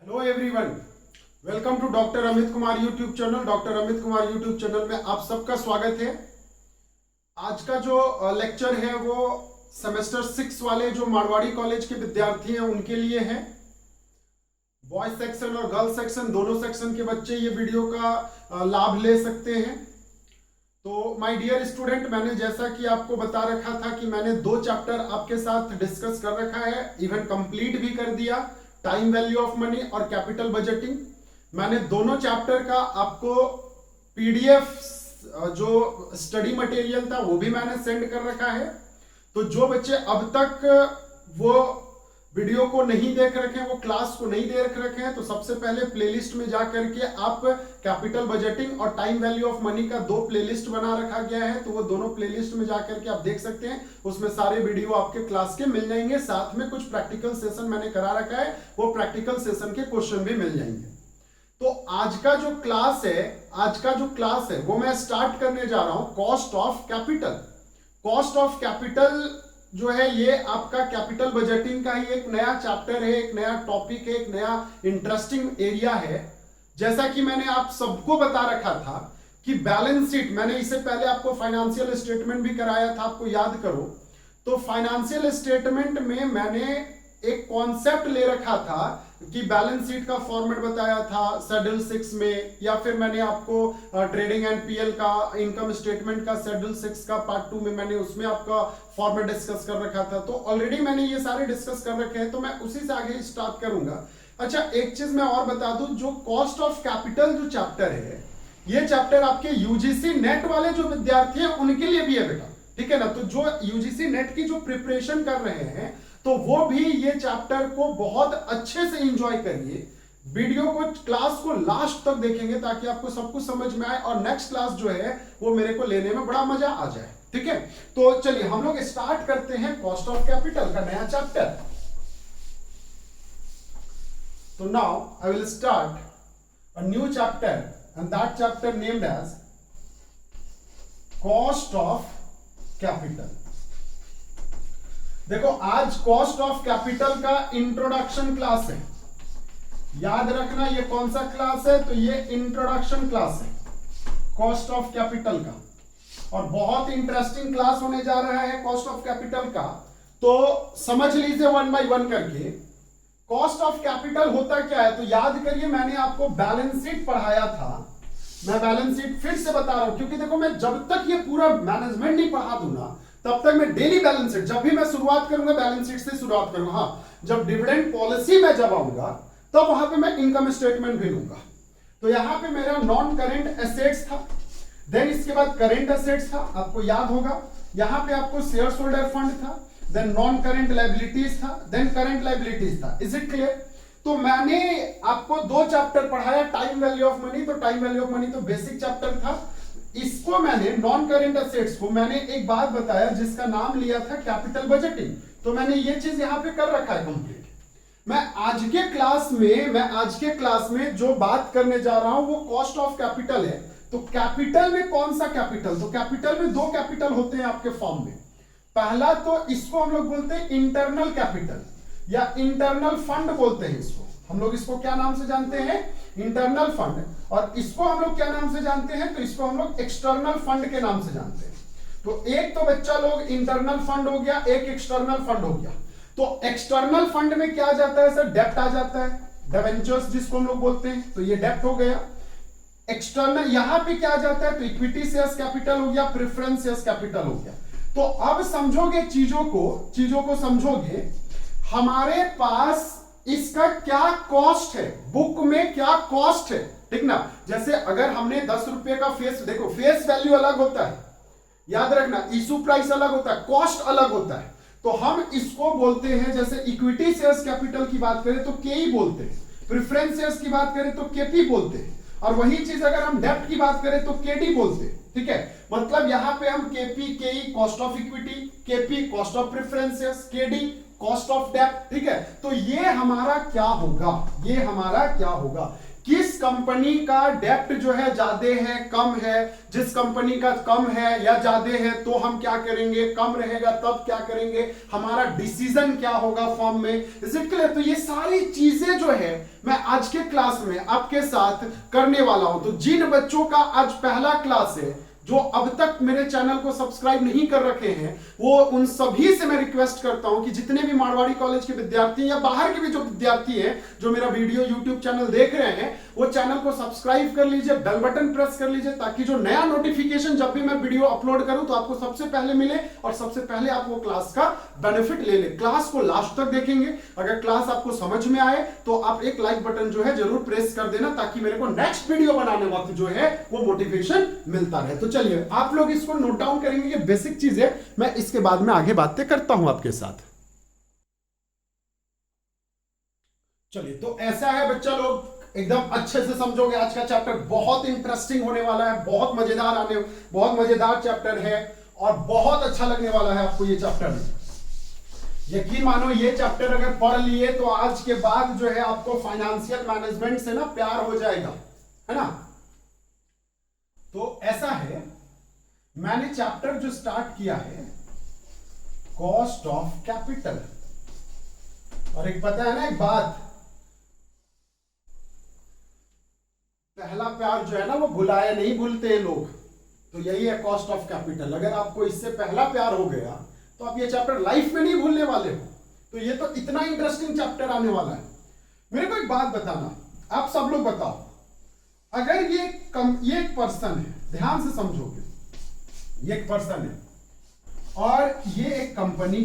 Hello everyone, welcome to doctor Amit Kumar YouTube channel. Doctor Amit Kumar YouTube channel में आप सबका स्वागत है। आज का जो लेक्चर है वो सेमेस्टर 6 वाले जो मारवाड़ी कॉलेज के विद्यार्थी हैं उनके लिए है। बॉयज सेक्शन और गर्ल्स सेक्शन दोनों सेक्शन के बच्चे ये वीडियो का लाभ ले सकते हैं। तो माय डियर स्टूडेंट, मैंने जैसा कि आपको बता रखा था कि मैंने 2 चैप्टर आपके साथ डिस्कस कर रखा है, इवन कंप्लीट भी कर दिया, टाइम वैल्यू ऑफ मनी और कैपिटल बजटिंग। मैंने दोनों चैप्टर का आपको पीडीएफ जो स्टडी मटेरियल था वो भी मैंने सेंड कर रखा है। तो जो बच्चे अब तक वो वीडियो को नहीं देख रखे हैं, वो क्लास को नहीं देख रखे हैं, तो सबसे पहले प्लेलिस्ट में जाकर के आप कैपिटल बजटिंग और टाइम वैल्यू ऑफ मनी का 2 प्लेलिस्ट बना रखा गया है। तो वो दोनों प्लेलिस्ट में जाकर के आप देख सकते हैं, उसमें सारे वीडियो आपके क्लास के मिल जाएंगे। साथ में कुछ प्रैक्टिकल सेशन मैंने करा रखा है, वो प्रैक्टिकल सेशन के क्वेश्चन भी मिल जाएंगे। तो आज का जो क्लास है वो मैं स्टार्ट करने जा रहा हूं cost of capital. Cost of capital जो है ये आपका कैपिटल बजटिंग का ही एक नया चैप्टर है, एक नया टॉपिक है, एक नया इंटरेस्टिंग एरिया है। जैसा कि मैंने आप सबको बता रखा था कि बैलेंस शीट, मैंने इससे पहले आपको फाइनेंशियल स्टेटमेंट भी कराया था, आपको याद करो। तो फाइनेंशियल स्टेटमेंट में मैंने एक कॉन्सेप्ट ले रखा था कि बैलेंस शीट का फॉर्मेट बताया था शेड्यूल 6 में, या फिर मैंने आपको ट्रेडिंग एंड पीएल का इनकम स्टेटमेंट का शेड्यूल 6 का पार्ट 2 में मैंने उसमें आपका फॉर्मेट डिस्कस कर रखा था। तो ऑलरेडी मैंने ये सारे डिस्कस कर रखे हैं, तो मैं उसी से आगे स्टार्ट करूंगा। अच्छा, एक चीज मैं और बता दूं, जो कॉस्ट ऑफ कैपिटल जो चैप्टर है, ये चैप्टर आपके यूजीसी नेट वाले जो विद्यार्थी हैं उनके लिए भी है बेटा, ठीक है ना। तो जो यूजीसी नेट की जो प्रिपरेशन कर रहे हैं तो वो भी ये चैप्टर को बहुत अच्छे से एंजॉय करिए। वीडियो को, क्लास को लास्ट तक देखेंगे ताकि आपको सब कुछ समझ में आए और नेक्स्ट क्लास जो है वो मेरे को लेने में बड़ा मजा आ जाए, ठीक है। तो चलिए हम लोग स्टार्ट करते हैं कॉस्ट ऑफ कैपिटल का नया चैप्टर। तो now I will start a new chapter and that chapter named as cost of capital. देखो, आज कॉस्ट ऑफ कैपिटल का इंट्रोडक्शन क्लास है। याद रखना ये कौन सा क्लास है, तो ये इंट्रोडक्शन क्लास है कॉस्ट ऑफ कैपिटल का, और बहुत इंटरेस्टिंग क्लास होने जा रहा है कॉस्ट ऑफ कैपिटल का। तो समझ लीजिए 1 बाय 1 करके। कॉस्ट ऑफ कैपिटल होता क्या है, तो याद करिए मैंने आपको बैलेंस शीट पढ़ाया था। मैं बैलेंस शीट फिर से बता रहा हूं, क्योंकि देखो मैं जब तक ये पूरा मैनेजमेंट नहीं पढ़ा दूंगा तब तक मैं डेली बैलेंस शीट, जब भी मैं शुरुआत करूंगा बैलेंस शीट से शुरुआत करूंगा। हाँ, जब डिविडेंड पॉलिसी में जब आऊंगा तब वहां पे मैं इनकम स्टेटमेंट भी लूंगा। तो यहां पे मेरा नॉन करेंट एसेट्स था, देन इसके बाद करेंट एसेट्स था, आपको याद होगा। यहां पे आपको शेयर होल्डर फंड था, देन नॉन करेंट लायबिलिटीज था, देन करेंट लायबिलिटीज था। Is it clear? तो मैंने आपको 2 चैप्टर पढ़ाया, टाइम वैल्यू ऑफ मनी। तो टाइम वैल्यू ऑफ मनी तो बेसिक चैप्टर था। इसको मैंने नॉन करेंट एसेट्स को मैंने एक बात बताया जिसका नाम लिया था कैपिटल बजटिंग। तो मैंने ये चीज यहां पे कर रखा है कंप्लीट। मैं आज के क्लास में जो बात करने जा रहा हूं वो कॉस्ट ऑफ कैपिटल है। तो कैपिटल में कौन सा कैपिटल, तो कैपिटल में 2 कैपिटल होते हैं आपके फॉर्म में। पहला तो इसको हम लोग बोलते हैं इंटरनल कैपिटल या इंटरनल फंड बोलते हैं इसको। हम लोग इसको क्या नाम से जानते हैं, इंटरनल फंड। और इसको हम लोग क्या नाम से जानते हैं, तो इसको हम लोग एक्सटर्नल फंड के नाम से जानते हैं। तो एक तो बच्चा लोग इंटरनल फंड हो गया, एक एक्सटर्नल फंड हो गया। तो एक्सटर्नल फंड में क्या जाता है सर, डेप्ट आ जाता है, डिबेंचर्स जिसको हम लोग बोलते हैं, तो ये डेप्ट हो गया। एक्सटर्नल यहां पे क्या जाता है, तो इक्विटी शेयर्स कैपिटल हो गया, प्रेफरेंस शेयर्स कैपिटल हो गया। तो अब समझोगे चीजों को समझोगे, हमारे पास इसका क्या कॉस्ट है, बुक में क्या कॉस्ट है, ठीक ना। जैसे अगर हमने 10 रुपए का फेस, देखो फेस वैल्यू अलग होता है, याद रखना, इशू प्राइस अलग होता है, कॉस्ट अलग होता है। तो हम इसको बोलते हैं, जैसे इक्विटी शेयर्स कैपिटल की बात करें तो केई बोलते हैं, प्रेफरेंस शेयर्स की बात करें तो केपी बोलते हैं, और वही चीज अगर हम डेप्ट की बात करें तो केडी बोलते हैं, ठीक है। मतलब यहां पे हम KP, KE cost of equity, KP cost of preference shares, KD cost of डेप्ट, ठीक है। तो ये हमारा क्या होगा, किस कंपनी का डेप्ट जो है ज्यादा है कम है, जिस कंपनी का कम है या ज्यादा है तो हम क्या करेंगे, कम रहेगा तब क्या करेंगे, हमारा डिसीजन क्या होगा फॉर्म में, इज इट क्लियर। तो ये सारी चीजें जो है मैं आज के क्लास में आपके साथ करने वाला हूं। तो जिन बच्चों का आज पहला क्लास है, जो अब तक मेरे चैनल को सब्सक्राइब नहीं कर रखे हैं, वो उन सभी से मैं रिक्वेस्ट करता हूं कि जितने भी मारवाड़ी कॉलेज के विद्यार्थी या बाहर के भी जो विद्यार्थी हैं जो मेरा वीडियो यूट्यूब चैनल देख रहे हैं, वो चैनल को सब्सक्राइब कर लीजिए, बेल बटन प्रेस कर लीजिए, ताकि जो नया नोटिफिकेशन जब भी मैं वीडियो अपलोड करूं तो आपको सबसे पहले मिले और सबसे पहले आप वो क्लास का बेनिफिट ले ले। क्लास को लास्ट तक देखेंगे, अगर क्लास आपको समझ में आए तो आप एक लाइक बटन जो है जरूर प्रेस कर देना, ताकि मेरे को नेक्स्ट वीडियो बनाने वक्त जो है वो मोटिवेशन मिलता रहे। तो चलिए आप लोग इसको नोट डाउन करेंगे, ये बेसिक चीज है, मैं इसके बाद में आगे बातें करता हूं आपके साथ। चलिए, तो ऐसा है बच्चा लोग, एकदम अच्छे से समझोगे। आज का चैप्टर बहुत इंटरेस्टिंग होने वाला है, बहुत मजेदार चैप्टर है और बहुत अच्छा लगने वाला है आपको ये चैप्टर। यकीन मानो ये चैप्टर अगर पढ़ लिए तो आज के बाद जो है आपको फाइनेंशियल मैनेजमेंट से ना प्यार हो जाएगा, है ना। तो ऐसा है, मैंने चैप्टर जो स्टार्ट किया है कॉस्ट ऑफ कैपिटल, और एक पता है ना एक बात, पहला प्यार जो है ना वो भुलाए नहीं भूलते लोग, तो यही है कॉस्ट ऑफ कैपिटल। अगर आपको इससे पहला प्यार हो गया तो आप ये चैप्टर लाइफ में नहीं भूलने वाले हो। तो ये तो इतना इंटरेस्टिंग चैप्टर आने वाला है। मेरे को एक बात बताना, आप सब लोग बताओ, अगर ये एक पर्सन है, ध्यान से समझोगे, ये एक पर्सन है और ये एक कंपनी,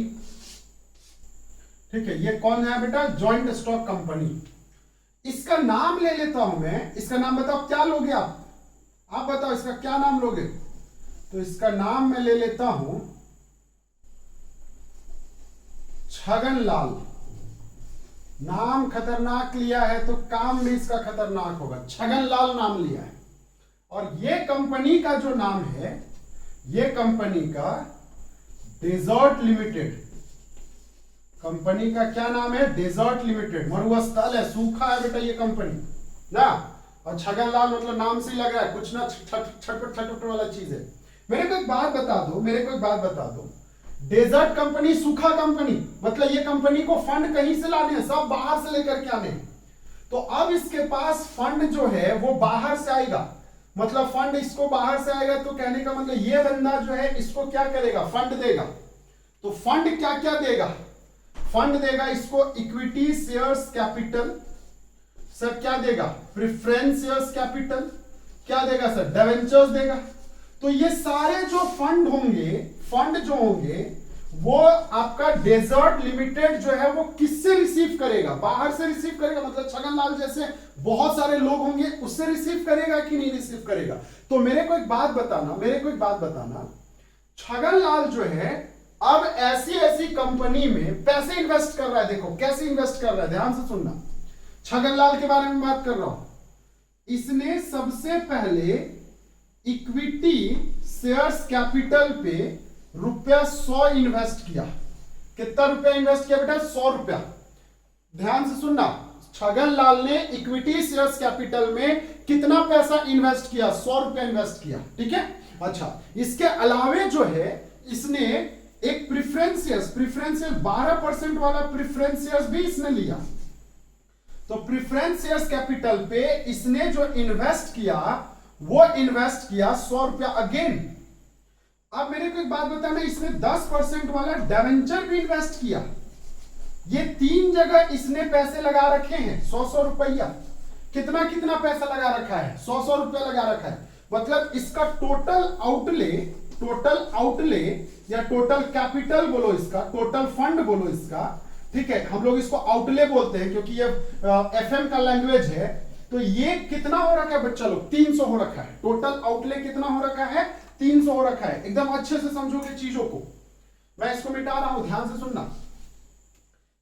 ठीक है, ये कौन है बेटा, जॉइंट स्टॉक कंपनी। इसका नाम ले लेता हूं मैं, इसका नाम बताओ क्या लोगे आप बताओ इसका क्या नाम लोगे। तो इसका नाम मैं ले लेता हूं छगनलाल। नाम खतरनाक लिया है तो काम भी इसका खतरनाक होगा। छगनलाल नाम लिया है और ये कंपनी का जो नाम है, ये कंपनी का डेजर्ट लिमिटेड, कंपनी का क्या नाम है, डेजर्ट लिमिटेड। मरुस्थल है, सूखा है बेटा ये कंपनी ना। और छगनलाल मतलब नाम से ही लग रहा है कुछ ना छटपट वाला चीज है। मेरे को एक बात बता दो, डेजर्ट कंपनी, सूखा कंपनी, मतलब ये कंपनी को फंड कहीं से लाने हैं, सब बाहर से लेकर के आने हैं। तो अब इसके पास फंड जो है वो बाहर से आएगा, मतलब फंड इसको बाहर से आएगा। तो कहने का मतलब ये बंदा जो है इसको क्या करेगा, फंड देगा। तो फंड क्या क्या देगा, फंड देगा इसको इक्विटी शेयर्स कैपिटल, सर क्या देगा, प्रेफरेंस शेयर्स कैपिटल, क्या देगा सर, डिवेंचर्स देगा। तो ये सारे जो फंड होंगे वो आपका डेजर्ट लिमिटेड जो है वो किससे रिसीव करेगा, बाहर से रिसीव करेगा, मतलब छगनलाल जैसे बहुत सारे लोग होंगे उससे रिसीव करेगा कि नहीं रिसीव करेगा। तो मेरे को एक बात बताना, छगनलाल जो है अब ऐसी कंपनी में पैसे इन्वेस्ट कर रहा है। देखो कैसे इन्वेस्ट कर रहा है, ध्यान से सुनना, छगनलाल के बारे में बात कर रहा हूं। इसने सबसे पहले इक्विटी शेयर्स कैपिटल पे ₹100 इन्वेस्ट किया। कितना रुपया इन्वेस्ट किया बेटा, 100 रुपया। ध्यान से सुनना, छगनलाल ने इक्विटी शेयर्स कैपिटल में कितना पैसा इन्वेस्ट किया, 100 रुपया इन्वेस्ट किया, ठीक है। अच्छा, इसके अलावे जो है इसने एक प्रेफरेंस शेयर्स 12% वाला प्रेफरेंस शेयर्स भी इसने लिया। तो प्रेफरेंस शेयर्स कैपिटल पे इसने जो इन्वेस्ट किया वो इन्वेस्ट किया 100 रुपया अगेन। अब मेरे को एक बात बताना, इसने 10% वाला डिवेंचर भी इन्वेस्ट किया। ये 3 जगह इसने पैसे लगा रखे हैं, 100 रुपया। कितना कितना पैसा लगा रखा है, 100 रुपया लगा रखा है। मतलब इसका टोटल आउटले या टोटल कैपिटल बोलो इसका, टोटल फंड बोलो इसका, ठीक है, हम लोग इसको आउटले बोलते हैं क्योंकि ये एफएम का लैंग्वेज है। तो ये कितना हो रखा है बच्चा लोग, 300 हो रखा है। टोटल आउटले कितना हो रखा है, 300 हो रखा है। एकदम अच्छे से समझोगे चीजों को, मैं इसको मिटा रहा हूं, ध्यान से सुनना।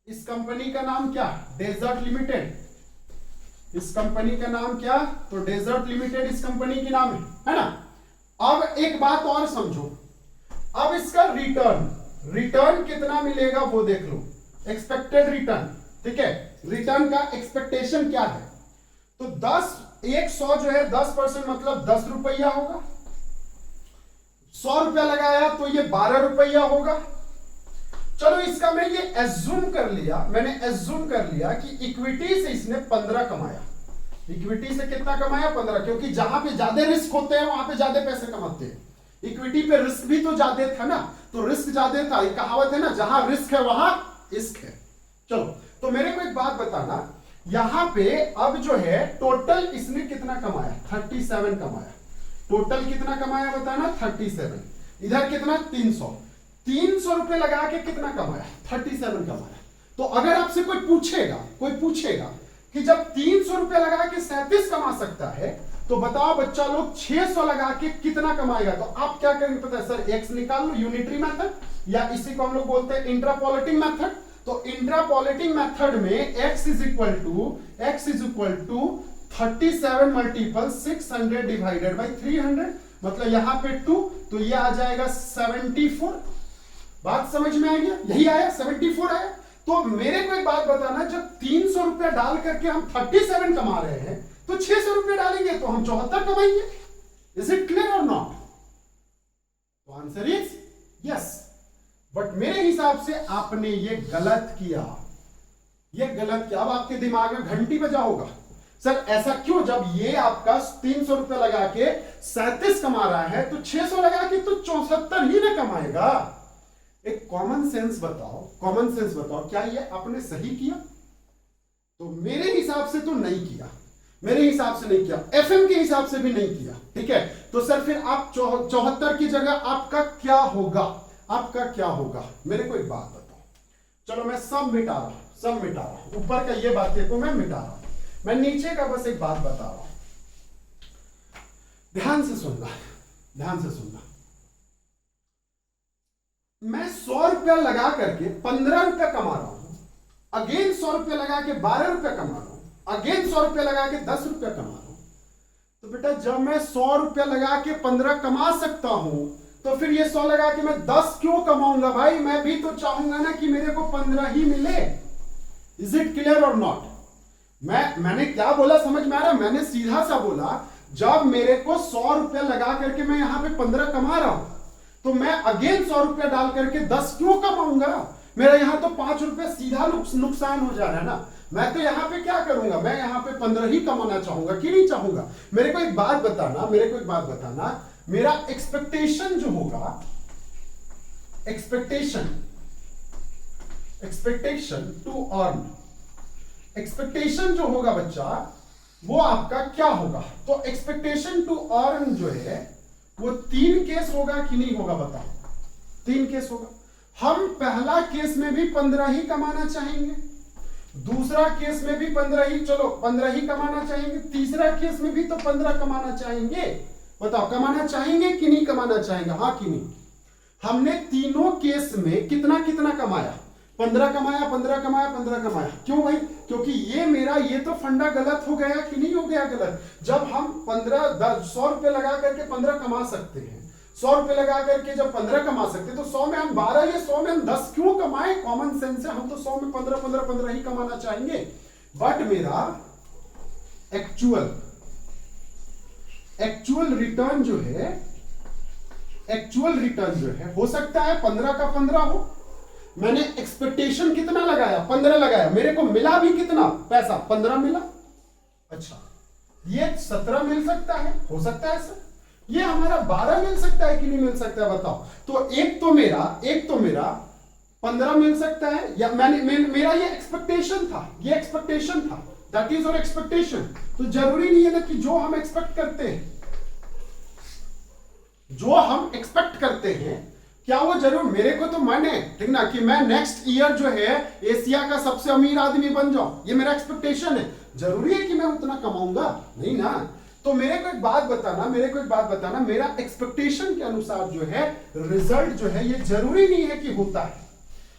इस कंपनी का नाम क्या, डेजर्ट लिमिटेड। इस कंपनी का नाम क्या, तो डेजर्ट लिमिटेड इस कंपनी की नाम है ना। अब एक बात और समझो, अब इसका रिटर्न कितना मिलेगा वो देख लो, एक्सपेक्टेड रिटर्न, ठीक है, रिटर्न का एक्सपेक्टेशन क्या है। तो 10 100 जो है 10% मतलब 10 रुपया होगा। 100 रुपया लगाया तो ये 12 रुपया होगा। चलो इसका मैं ये एज्यूम कर लिया, मैंने एज्यूम कर लिया कि इक्विटी से इसने 15 कमाया। इक्विटी से कितना कमाया? 15, क्योंकि जहां पे ज्यादा रिस्क होते हैं वहां पे ज्यादा पैसे कमाते हैं। इक्विटी पे रिस्क भी तो ज्यादा था ना, तो रिस्क ज्यादा था। एक कहावत है ना, जहां रिस्क है वहां इश्क है। चलो तो मेरे को एक बात बताना, यहां पे अब जो है टोटल इसने कितना कमाया? 37 कमाया। टोटल कितना कमाया बताना? 37। इधर कितना? 300। 300 रुपए लगा के कितना कमाया? 37 कमाया। तो अगर आपसे कोई पूछेगा कि जब 300 रुपए लगा के 37 कमा सकता है, तो बताओ बच्चा लोग 600 लगा के कितना कमाएगा? तो आप क्या करेंगे पता है? सर एक्स निकाल लो, यूनिटरी मेथड, या इसी को हम लोग बोलते हैं इंट्रापोलेटिंग मेथड। तो इंट्रापोलेटिंग मेथड में x is equal to 37 multiple 600 divided by 300, मतलब यहां पे 2, तो ये आ जाएगा 74। बात समझ में आ गया? यही आया, 74 आया। तो मेरे को एक बात बताना, जब 300 रुपया डाल करके हम 37 कमा रहे हैं, तो 600 रुपया डालेंगे तो हम 74 कमाएंगे। इज इट क्लियर और नॉट? तो आंसर इज यस। बट मेरे हिसाब से आपने ये गलत किया, अब आपके दिमाग में घंटी बजा होगा, सर ऐसा क्यों? जब ये आपका 300 रुपया लगा के 37 कमा रहा है, तो 600 लगा के तो 74 ही ना कमाएगा। एक कॉमन सेंस बताओ, क्या ये आपने सही किया? तो मेरे हिसाब से तो नहीं किया, एफएम के हिसाब से भी नहीं किया। ठीक है, तो सर फिर आप 74 की जगह आपका क्या होगा? मेरे को एक बात बताओ। चलो मैं सब मिटा रहा हूं, ऊपर का ये बातें को मैं मिटा रहा हूं, मैं नीचे का बस एक बात बता रहा हूं। ध्यान से सुनना। मैं 100 रुपया लगा करके 15 रुपया कमा रहा हूं, अगेन 100 रुपया लगा के 12 रुपया कमा रहा हूं, अगेन 100 रुपया लगा के 10 रुपया कमा रहा हूं। तो बेटा जब मैं 100 रुपया लगा के 15 कमा सकता हूं, तो फिर ये 100 लगा के मैं 10 क्यों कमाऊंगा? भाई मैं भी तो चाहूंगा ना कि मेरे को 15 ही मिले। इज इट क्लियर और नॉट? मैंने क्या बोला समझ में आ रहा है? मैंने सीधा सा बोला, जब मेरे को 100 रुपया लगा करके मैं यहां पे 15 कमा रहा हूं, तो मैं अगेन 100 रुपया डाल करके 10 क्यों कमाऊंगा? मेरा यहां तो 5 रुपया सीधा नुकसान हो जा रहा है ना। मैं तो यहां पे क्या करूंगा? मैं यहां पे 15 ही कमाना चाहूंगा कि नहीं चाहूंगा? मेरे को एक बात बताना, मेरा एक्सपेक्टेशन जो होगा, एक्सपेक्टेशन टू अर्न, एक्सपेक्टेशन जो होगा बच्चा, वो आपका क्या होगा? तो एक्सपेक्टेशन टू अर्न जो है वो 3 केस होगा कि नहीं होगा? बताओ। 3 केस होगा। हम पहला केस में भी 15 ही कमाना चाहेंगे, दूसरा केस में भी 15 ही कमाना चाहेंगे, तीसरा केस में भी तो 15 कमाना चाहेंगे। बताओ कमाना चाहेंगे कि नहीं कमाना चाहेंगे? हाँ कि नहीं? हमने तीनों केस में कितना कमाया? 15 कमाया। क्यों भाई? क्योंकि ये तो फंडा गलत हो गया कि नहीं हो गया गलत? जब हम 100 रुपए लगा करके 15 कमा सकते हैं, 100 रुपए लगा करके जब 15 कमा सकते हैं, तो 100 में हम 12 या 100 में हम 10 क्यों कमाए? कॉमन सेंस है, हम तो 100 में 15 ही कमाना चाहेंगे। बट मेरा एक्चुअल रिटर्न जो है हो सकता है 15 का 15 हो। मैंने एक्सपेक्टेशन कितना लगाया? 15 लगाया, मेरे को मिला भी कितना पैसा? 15 मिला। अच्छा, ये 17 मिल सकता है, हो सकता है सर। ये हमारा 12 मिल सकता है कि नहीं मिल सकता है? बताओ। तो एक तो मेरा 15 मिल सकता है, या मेरा ये एक्सपेक्टेशन था, दैट इज और एक्सपेक्टेशन। तो जरूरी नहीं है ना कि जो हम एक्सपेक्ट करते हैं क्या वो जरूर मेरे को तो मन है, ठीक ना, कि मैं नेक्स्ट ईयर जो है एशिया का सबसे अमीर आदमी बन जाऊं। ये मेरा एक्सपेक्टेशन है। जरूरी है कि मैं उतना कमाऊंगा? नहीं ना। तो मेरे को एक बात बताना, मेरा एक्सपेक्टेशन के अनुसार जो है रिजल्ट जो है ये जरूरी नहीं है कि होता है।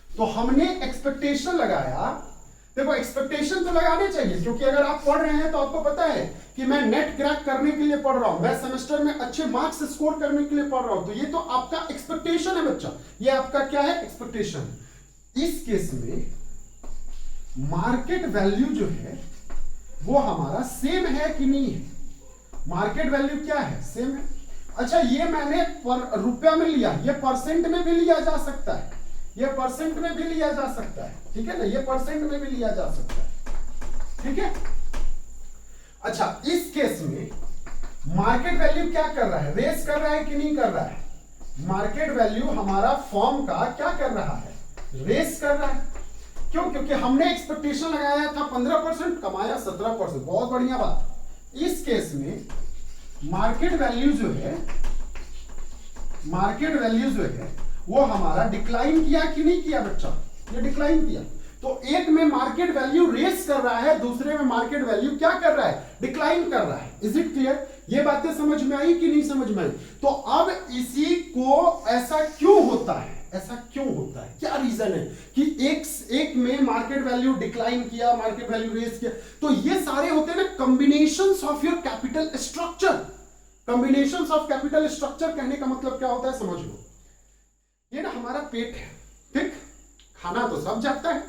तो हमने एक्सपेक्टेशन लगाया। देखो एक्सपेक्टेशन तो लगाने चाहिए, क्योंकि अगर आप पढ़ रहे हैं तो आपको पता है कि मैं नेट क्रैक करने के लिए पढ़ रहा हूं, मैं सेमेस्टर में अच्छे मार्क्स स्कोर करने के लिए पढ़ रहा हूं। तो ये तो आपका एक्सपेक्टेशन है बच्चा, ये आपका क्या है? एक्सपेक्टेशन। इस केस में मार्केट वैल्यू जो है वो हमारा सेम है कि नहीं है? मार्केट वैल्यू क्या है? सेम है। अच्छा, ये मैंने रुपया में लिया, ये परसेंट में भी लिया जा सकता है, ये परसेंट में भी लिया जा सकता है, ठीक है ना, ये परसेंट में भी लिया जा सकता है, ठीक है। अच्छा, इस केस में मार्केट वैल्यू क्या कर रहा है? रेस कर रहा है कि नहीं कर रहा है? मार्केट वैल्यू हमारा फॉर्म का क्या कर रहा है? रेस कर रहा है। क्यों? क्योंकि हमने एक्सपेक्टेशन लगाया था 15%, कमाया 17%, बहुत बढ़िया बात। इस केस में मार्केट वैल्यू जो है, मार्केट वैल्यू जो है वो हमारा डिक्लाइन किया कि नहीं किया बच्चा? ये डिक्लाइन किया। तो एक में मार्केट वैल्यू रेस कर रहा है, दूसरे में मार्केट वैल्यू क्या कर रहा है? डिक्लाइन कर रहा है। Is it clear? ये बातें समझ में आई कि नहीं समझ में आई? तो अब इसी को ऐसा क्यों होता है? ऐसा क्यों होता है? क्या रीजन है कि एक में मार्केट वैल्यू डिक्लाइन किया, मार्केट वैल्यू रेस किया? तो ये सारे होते हैं ना combinations of your capital structure. Combinations of capital structure कहने का मतलब क्या होता है समझ लो। ये ना हमारा पेट है, ठीक, खाना तो सब जाता है।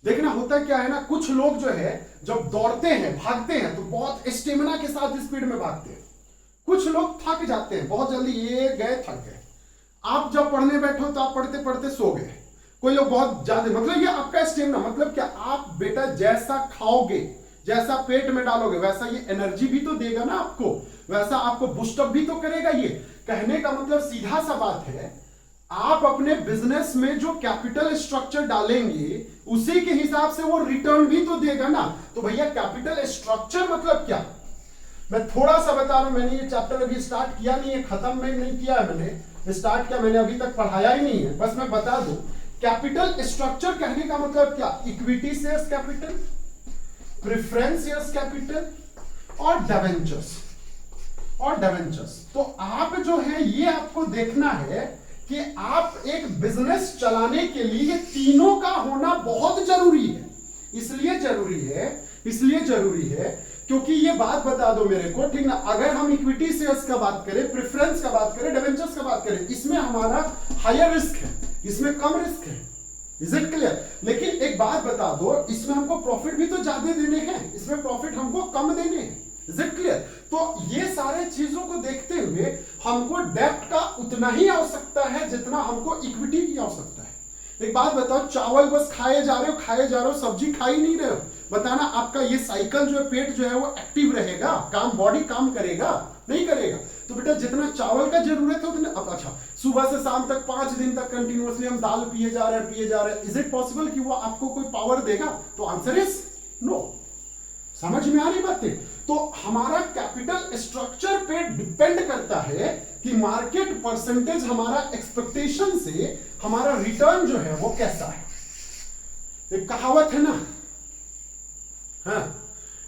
देखना होता क्या है ना, कुछ लोग जो है जब दौड़ते हैं, भागते हैं तो बहुत स्टेमिना के साथ स्पीड में भागते हैं। कुछ लोग थक जाते हैं बहुत जल्दी, ये गए थक गए। आप जब पढ़ने बैठो तो आप पढ़ते पढ़ते सो गए। कोई लोग बहुत ज्यादा, मतलब ये आपका स्टेमिना, मतलब क्या, आप बेटा जैसा खाओगे, जैसा पेट में डालोगे, वैसा ये एनर्जी भी तो देगा ना आपको, वैसा आपको बूस्टअप भी तो करेगा। ये कहने का मतलब सीधा सा बात है, आप अपने बिजनेस में जो कैपिटल स्ट्रक्चर डालेंगे उसी के हिसाब से वो रिटर्न भी तो देगा ना। तो भैया कैपिटल स्ट्रक्चर मतलब क्या? मैं थोड़ा सा बता रहा हूं, मैंने ये चैप्टर अभी स्टार्ट किया नहीं है, खत्म में नहीं किया है, मैंने स्टार्ट किया, मैंने अभी तक पढ़ाया ही नहीं है, बस मैं बता दूं। कैपिटल स्ट्रक्चर कहने का मतलब क्या? Equity shares capital, preference shares capital और डिबेंचर्स, और डिबेंचर्स। तो आप जो है ये आपको देखना है कि आप एक बिजनेस चलाने के लिए तीनों का होना बहुत जरूरी है। इसलिए जरूरी है क्योंकि ये बात बता दो मेरे को, ठीक ना, अगर हम इक्विटी शेयर्स का बात करें, प्रेफरेंस का बात करें, डिबेंचर्स का बात करें, इसमें हमारा हायर रिस्क है, इसमें कम रिस्क है। Is it clear? लेकिन एक बात बता दो, इसमें हमको प्रॉफिट भी तो ज्यादा देने हैं, इसमें प्रॉफिट हमको कम देने हैं। Is it clear? तो ये सारे चीजों को देखते हुए हमको डेब्ट का उतना ही आवश्यकता है जितना हमको इक्विटी की आवश्यकता है। एक बात बताओ, चावल बस खाए जा रहे हो, सब्जी खा ही नहीं रहे हो, बताना आपका ये साइकिल जो है, पेट जो है वो एक्टिव रहेगा, काम, बॉडी काम करेगा? नहीं करेगा। तो बेटा जितना चावल का जरूरत है उतना, अब अच्छा सुबह से शाम तक 5 दिन तक कंटिन्यूअसली हम दाल पिए जा रहे हैं, इज इट पॉसिबल कि वो आपको कोई पावर देगा? तो आंसर इज नो। समझ में आ रही बातें? तो हमारा कैपिटल स्ट्रक्चर पे डिपेंड करता है कि मार्केट परसेंटेज हमारा एक्सपेक्टेशन से हमारा रिटर्न जो है वो कैसा है। एक कहावत है ना, हाँ,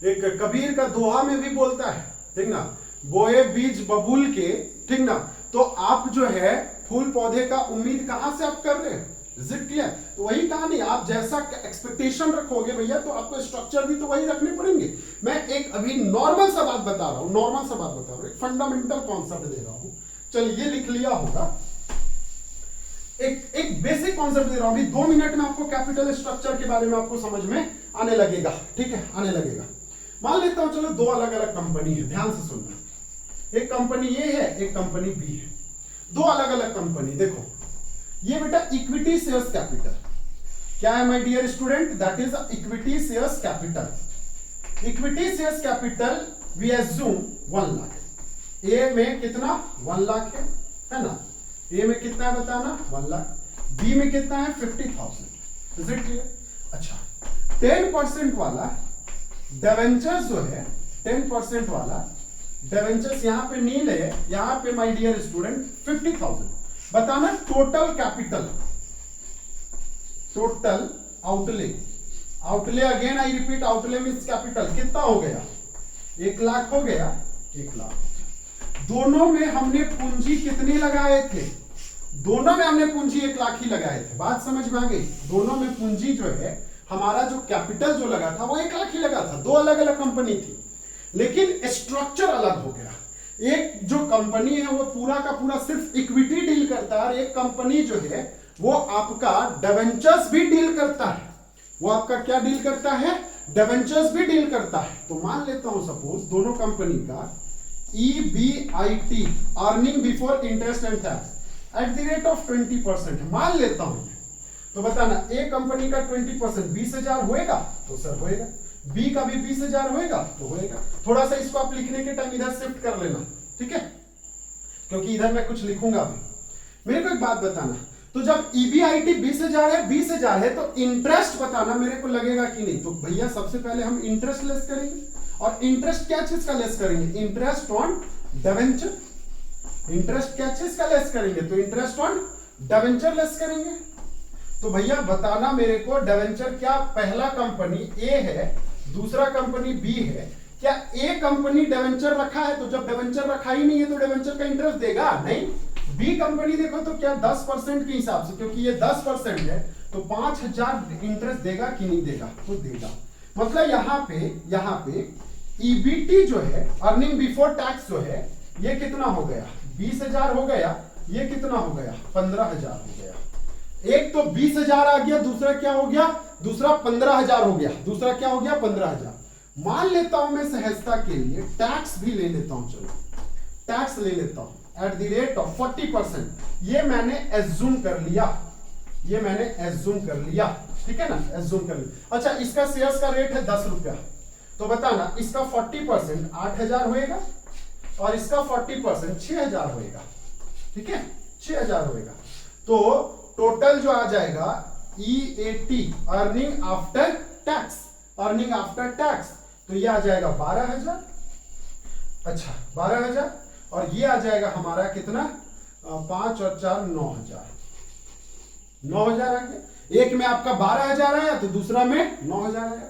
एक कबीर का दोहा में भी बोलता है, ठीक ना, बोए बीज बबूल के, ठीक ना, तो आप जो है फूल पौधे का उम्मीद कहां से आप कर रहे हैं? Is it clear? तो वही कहानी, आप जैसा एक्सपेक्टेशन रखोगे भैया तो आपको स्ट्रक्चर भी तो वही रखने पड़ेंगे। मैं एक अभी नॉर्मल सा बात बता रहा हूं, एक फंडामेंटल कॉन्सेप्ट दे रहा हूं। चलिए, ये लिख लिया होगा, एक बेसिक कॉन्सेप्ट दे रहा हूं, अभी 2 मिनट में आपको कैपिटल स्ट्रक्चर के बारे में आपको समझ में आने लगेगा, ठीक है, आने लगेगा। मान लेता हूं, चलो 2 अलग अलग कंपनी है, ध्यान से सुनना। एक कंपनी ए है, एक कंपनी बी है, 2 अलग अलग कंपनी। देखो ये बेटा इक्विटी शेयर्स कैपिटल क्या है my dear student? That is equity shares capital. Equity shares capital we assume 1 lakh. A में कितना? 1 लाख है ना? ए में कितना है बताना? 1 लाख। बी में कितना है? 50,000। Is it clear? अच्छा, 10% वाला डिबेंचर्स जो है, 10% वाला डिबेंचर्स यहां पे नील है, यहां पे माय डियर स्टूडेंट 50,000। बताना total capital, total outlay again I repeat, outlay means capital कितना हो गया? 1 लाख हो गया, 1 लाख। दोनों में हमने पूंजी कितनी लगाए थे? दोनों में हमने पूंजी 1 लाख ही लगाए थे। बात समझ में आ गई? दोनों में पूंजी जो है, हमारा जो कैपिटल जो लगा था वो 1 लाख ही लगा था। 2 अलग अलग कंपनी थी, लेकिन स्ट्रक्चर अलग हो गया। एक जो कंपनी है वो पूरा का पूरा सिर्फ इक्विटी डील करता है, और एक कंपनी जो है वो आपका डिबेंचर्स भी डील करता है। वो आपका क्या डील करता है, डिबेंचर्स भी डील करता है। तो मान लेता हूं सपोज दोनों कंपनी का EBIT earning before interest and tax at the rate of 20%, मान लेता हूं। तो बताना ए कंपनी का 20% 20,000 होएगा, तो सर होएगा। बी का भी 20,000 होएगा, तो होएगा। थोड़ा सा इसको आप लिखने के टाइम इधर शिफ्ट कर लेना, ठीक है, क्योंकि इधर मैं कुछ लिखूंगा भी। मेरे को एक बात बताना, तो जब EBIT 20,000 है तो इंटरेस्ट बताना मेरे को लगेगा कि नहीं। तो भैया सबसे पहले हम इंटरेस्ट लेस करेंगे, और इंटरेस्ट क्या चीज का लेस करेंगे, इंटरेस्ट ऑन डिबेंचर। इंटरेस्ट क्या चीज का लेस करेंगे, तो इंटरेस्ट ऑन डिबेंचर लेस करेंगे। तो भैया बताना मेरे को डिबेंचर क्या पहला कंपनी ए है, दूसरा कंपनी बी है, क्या ए कंपनी डिबेंचर रखा है? तो जब डिबेंचर रखा ही नहीं है तो डिबेंचर का इंटरेस्ट देगा नहीं। बी कंपनी देखो तो क्या 10% के हिसाब से, क्योंकि ये 10% है तो 5,000 इंटरेस्ट देगा कि नहीं देगा, तो देगा। मतलब यहाँ पे EBT जो है अर्निंग बिफोर टैक्स जो है ये कितना हो गया, 20,000 हो गया, ये कितना हो गया, 15,000 हो गया। एक तो 20,000 आ गया, दूसरा क्या हो गया, दूसरा 15,000 हो गया, दूसरा क्या हो गया 15,000। मान लेता हूं मैं सहजता के लिए टैक्स भी ले लेता हूं, चलो टैक्स ले लेता हूं एट द रेट ऑफ 40%। ये मैंने एज्यूम कर लिया, ये मैंने एज्यूम कर लिया, ठीक है ना, एज्यूम कर लिया। अच्छा इसका शेयर्स का रेट है 10 रुपया, तो बताना इसका 40% 8,000 होएगा और इसका 40% 6,000 होएगा, ठीक है 6,000 होएगा। तो टोटल जो आ जाएगा EAT earning after tax, earning after tax, तो ये आ जाएगा 12,000। अच्छा 12,000, और ये आ जाएगा हमारा कितना, 5 और 4 9,000, 9,000 आ गया। एक में आपका 12,000 आया तो दूसरा में 9,000 आया।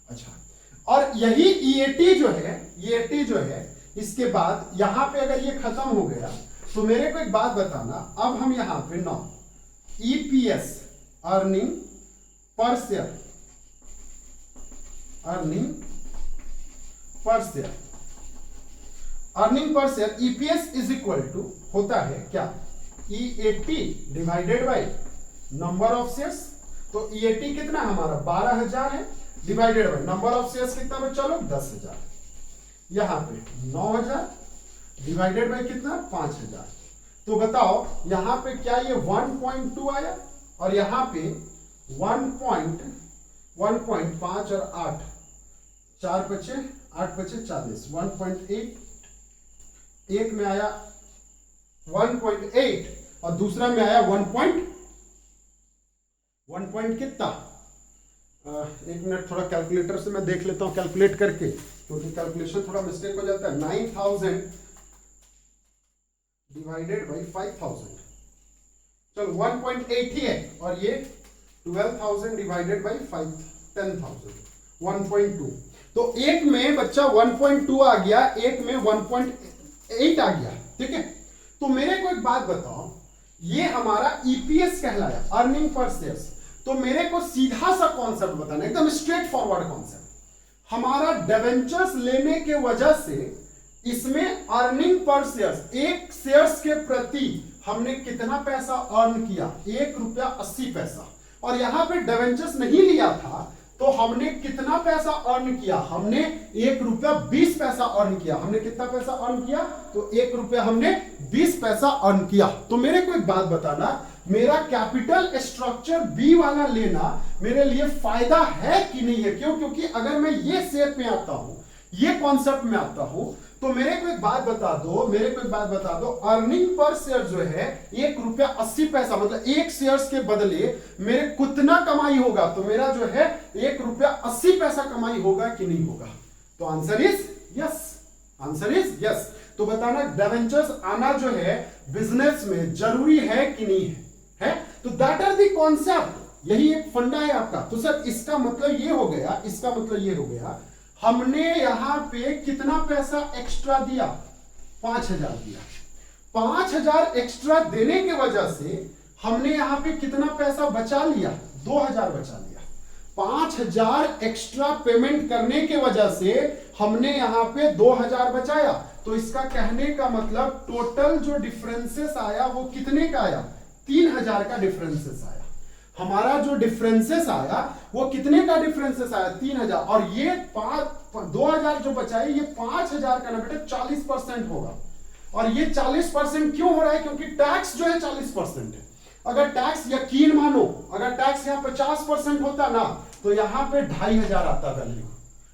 अच्छा, और यही EAT जो है इसके बाद यहां पे अगर ये खत्म हो गया तो मेरे को एक बात बताना, अब हम यहां पे EPS earning per share, earning per share, earning per share EPS is equal to होता है क्या, EAT divided by number of shares. तो EAT कितना हमारा 12,000 है, divided by number of shares कितना बच्चा लोग 10,000, यहां पे 9,000 डिवाइडेड बाय कितना 5,000। तो बताओ यहां पे क्या ये 1.2 आया, और यहां पे 1.5 और 8 4 बचे 8 बचे 40, 1.8, एक में आया 1.8 और दूसरा में आया 1 कितना, एक मिनट थोड़ा कैलकुलेटर से मैं देख लेता हूं कैलकुलेट करके, क्योंकि कैलकुलेशन थोड़ा मिस्टेक हो जाता है। 9,000 डिवाइडेड बाई 5,000, चलो 1.8 ही है, और ये 12,000 डिवाइडेड बाई 10,000 1.2। तो एक में बच्चा 1.2 आ गया, एक में 1.8 आ गया, ठीक है। तो मेरे को एक बात बताओ, ये हमारा EPS कहलाया, अर्निंग पर शेयर्स। तो मेरे को सीधा सा कॉन्सेप्ट बताना, एकदम स्ट्रेट फॉरवर्ड कॉन्सेप्ट। हमारा डिबेंचर्स लेने के वजह से इसमें अर्निंग पर शेयर्स, एक शेयर्स के प्रति हमने कितना पैसा अर्न किया, 1 रुपया 80 पैसा। और यहां पे डिबेंचर्स नहीं लिया था तो हमने कितना पैसा अर्न किया, हमने 1 रुपया 20 पैसा अर्न किया। हमने कितना पैसा अर्न किया, तो 1 रुपया हमने 20 पैसा अर्न किया। तो मेरे को एक बात बताना, मेरा कैपिटल स्ट्रक्चर बी वाला लेना मेरे लिए फायदा है कि नहीं है? क्यों? क्योंकि अगर मैं ये शेप में आता हूं, ये कॉन्सेप्ट में आता हूं, तो मेरे को एक बात बता दो, अर्निंग पर शेयर जो है 1 रुपया 80 पैसा, मतलब एक शेयर्स के बदले मेरे कितना कमाई होगा, तो मेरा जो है 1 रुपया 80 पैसा कमाई होगा कि नहीं होगा? तो answer is yes, answer is yes. तो बताना डिबेंचर्स आना जो है बिजनेस में जरूरी है कि नहीं है? तो दैट आर द कॉन्सेप्ट, यही एक फंडा है आपका। तो सर इसका मतलब ये हो गया, इसका मतलब ये हो गया, हमने यहां पे कितना पैसा एक्स्ट्रा दिया, 5,000 दिया। 5,000 एक्स्ट्रा देने की वजह से हमने यहां पे कितना पैसा बचा लिया, 2,000 बचा लिया। 5,000 एक्स्ट्रा पेमेंट करने की वजह से हमने यहां पे 2,000 बचाया। तो इसका कहने का मतलब टोटल जो डिफरेंसेस आया वो कितने का आया, 3,000 का डिफरेंसेस आया। हमारा जो डिफरेंसेस आया वो कितने का डिफरेंसेस आया 3000, और ये 2000 जो बचा है ये 5000 का ना बेटा 40% होगा। और ये 40% क्यों हो रहा है? क्योंकि टैक्स जो है 40% है। अगर टैक्स यकीन मानो अगर टैक्स यहाँ 50% होता ना तो यहाँ पे 2500 आता वैल्यू,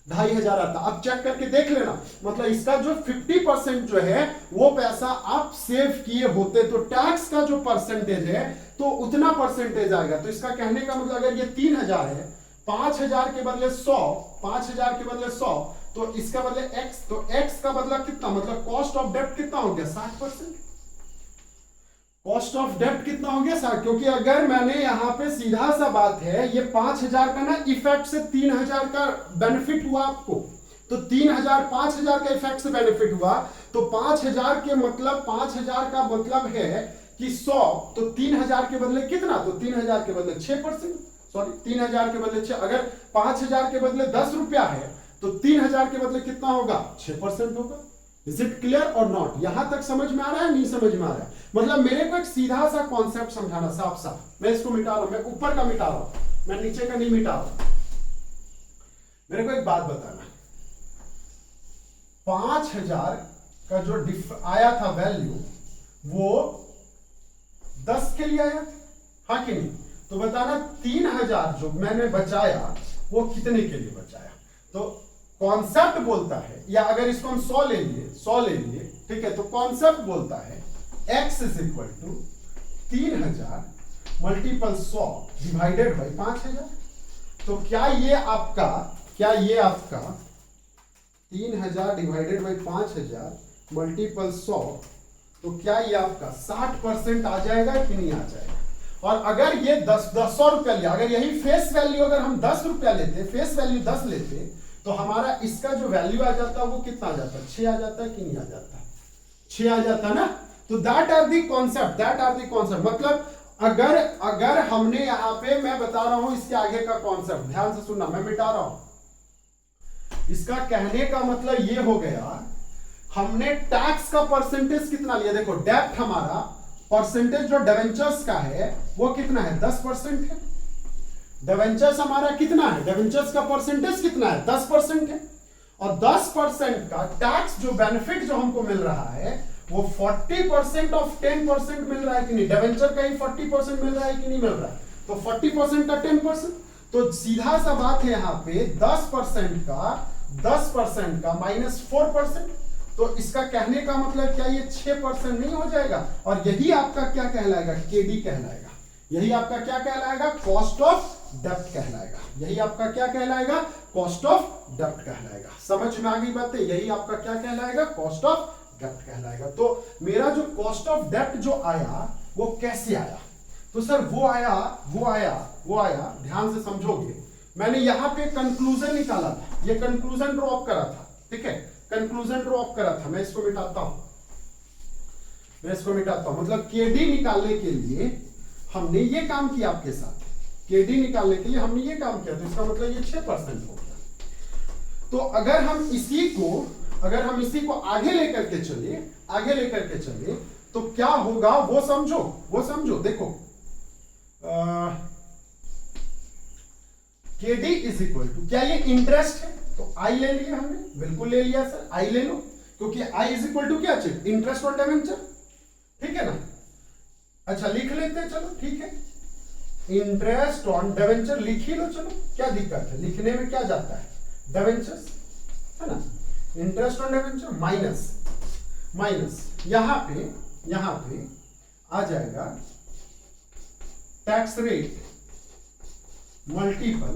2500 आता। अब चेक करके देख लेना, मतलब इसका जो 50% जो है वो पैसा आप सेव किए होते तो टैक्स का जो परसेंटेज है तो उतना परसेंटेज आएगा। तो इसका कहने का मतलब अगर ये 3000 है, 5000 के बदले 100, 5000 के बदले 100 तो इसका बदले x, तो x का बदला कितना, मतलब कॉस्ट ऑफ डेप्ट कितना हो गया 60%। कॉस्ट ऑफ डेप्ट कितना हो गया 60, क्योंकि अगर मैंने यहां पे सीधा सा बात है ये 5000 का ना इफेक्ट से 3000 का बेनिफिट हुआ आपको, तो 3000 5000 का इफेक्ट से बेनिफिट हुआ, तो 5000 के मतलब 5000 का मतलब है कि 100, तो 3000 के बदले कितना, तो 3000 के बदले 6%, सॉरी 3000 के बदले 6, अगर 5000 के बदले 10 रुपया है तो 3000 के बदले कितना होगा 6% होगा। इज इट क्लियर और नॉट? यहां तक समझ में आ रहा है, नहीं समझ में आ रहा है? मतलब मेरे को एक सीधा सा कॉन्सेप्ट समझाना, साफ साफ। मैं इसको मिटा रहा हूं, मैं ऊपर का मिटा रहा हूं, मैं नीचे का नहीं मिटा रहा। मेरे को एक बात बताना, 5000 का जो आया था वैल्यू वो 10 के लिए आया था, हाँ कि नहीं? तो बताना 3000 जो मैंने बचाया वो कितने के लिए बचाया? तो कॉन्सेप्ट बोलता है, या अगर इसको हम 100 ले लिए, ठीक है, तो कॉन्सेप्ट बोलता है x is equal to 3000 multiple 100 divided by 5000। तो क्या ये आपका 3000 डिवाइडेड बाई 5000 मल्टीपल 100, तो क्या ये आपका 60% आ जाएगा कि नहीं आ जाएगा? और अगर ये 100 रुपया लिया, अगर यही फेस वैल्यू अगर हम 10 रुपया लेते, फेस वैल्यू 10 लेते, तो हमारा इसका जो वैल्यू आ जाता है वो कितना आ जाता है? 6 आ जाता है कि नहीं आ जाता? 6 आ जाता ना। तो दैट आर दी कॉन्सेप्ट, मतलब अगर हमने यहां पे, मैं बता रहा हूं इसके आगे का कॉन्सेप्ट, ध्यान से सुनना, मैं मिटा रहा हूं। इसका कहने का मतलब ये हो गया, हमने टैक्स का परसेंटेज कितना लिया, देखो डेप्ट हमारा परसेंटेज जो डिवेंचर्स का है वो कितना है 10% है। डिवेंचर्स हमारा कितना है, डिवेंचर्स का परसेंटेज कितना है 10% है, और 10% का टैक्स जो बेनिफिट जो हमको मिल रहा है वो 40% ऑफ 10% मिल रहा है कि नहीं? डिवेंचर का ही 40% मिल रहा है कि नहीं मिल रहा है? तो 40% का 10%, तो सीधा सा बात है यहां पे 10% का माइनस 4%, तो इसका कहने का मतलब क्या ये 6% नहीं हो जाएगा? और यही आपका क्या कहलाएगा, केडी कहलाएगा। यही आपका क्या कहलाएगा, कॉस्ट ऑफ डेप्ट कहलाएगा। यही आपका क्या कहलाएगा, कॉस्ट ऑफ डेप्ट कहलाएगा। समझ में आ गई बातें? यही आपका क्या कहलाएगा, कॉस्ट ऑफ डेप्ट कहलाएगा। तो मेरा जो कॉस्ट ऑफ डेप्ट जो आया वो कैसे आया? तो सर वो आया, ध्यान से समझोगे, मैंने यहां पे कंक्लूजन निकाला था, ये कंक्लूजन ड्रॉप करा था, ठीक है, कंक्लूजन ड्रॉप करा था। मैं इसको मिटाता हूं, मतलब केडी निकालने के लिए हमने ये काम किया आपके साथ, केडी निकालने के लिए हमने ये काम किया, तो इसका मतलब ये 6% हो गया। तो अगर हम इसी को आगे लेकर के चले तो क्या होगा वो समझो। देखो केडी इज इक्वल टू, क्या ये इंटरेस्ट है? तो आई ले लिया हमने, बिल्कुल ले लिया सर, आई ले लो, क्योंकि आई इज इक्वल टू क्या चीज, इंटरेस्ट और डिवेंचर, ठीक है ना? अच्छा लिख लेते हैं, चलो ठीक है, इंटरेस्ट ऑन डिवेंचर लिख ही लो, चलो क्या दिक्कत है, लिखने में क्या जाता है, डिवेंचर्स है ना, इंटरेस्ट ऑन डिवेंचर माइनस यहां पे आ जाएगा tax rate multiple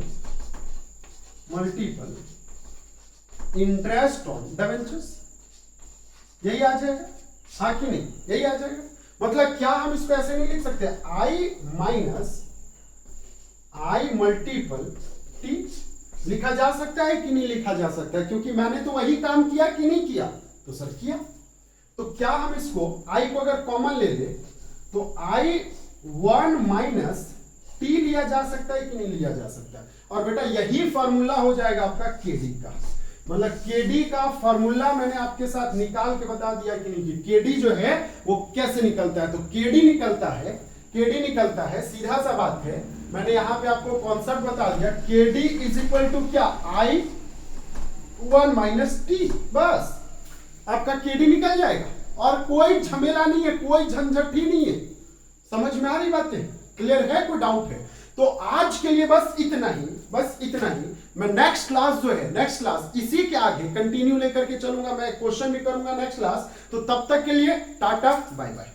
interest on debentures, यही आ जाएगा, हाँ कि नहीं? यही आ जाएगा। मतलब क्या हम इसको ऐसे नहीं लिख सकते, आई मल्टीपल टी लिखा जा सकता है कि नहीं लिखा जा सकता है? क्योंकि मैंने तो वही काम किया कि नहीं किया, तो सर किया। तो क्या हम इसको आई को अगर कॉमन ले ले तो I1 माइनस टी लिया जा सकता है कि नहीं लिया जा सकता? और बेटा यही फॉर्मूला हो जाएगा आपका केडी का, मतलब केडी का फॉर्मूला मैंने आपके साथ निकाल के बता दिया कि नहीं, केडी जो है वो कैसे निकलता है। तो केडी निकलता है, सीधा सा बात है, मैंने यहां पे आपको कॉन्सेप्ट बता दिया, KD इज इक्वल टू क्या, I1 माइनस टी, बस आपका KD निकल जाएगा और कोई झमेला नहीं है, कोई झंझट ही नहीं है। समझ में आ रही बातें, क्लियर है, कोई डाउट है? तो आज के लिए बस इतना ही, बस इतना ही। मैं नेक्स्ट क्लास जो है, नेक्स्ट क्लास इसी के आगे कंटिन्यू लेकर के चलूंगा, मैं क्वेश्चन भी करूंगा नेक्स्ट क्लास। तो तब तक के लिए टाटा बाय बाय।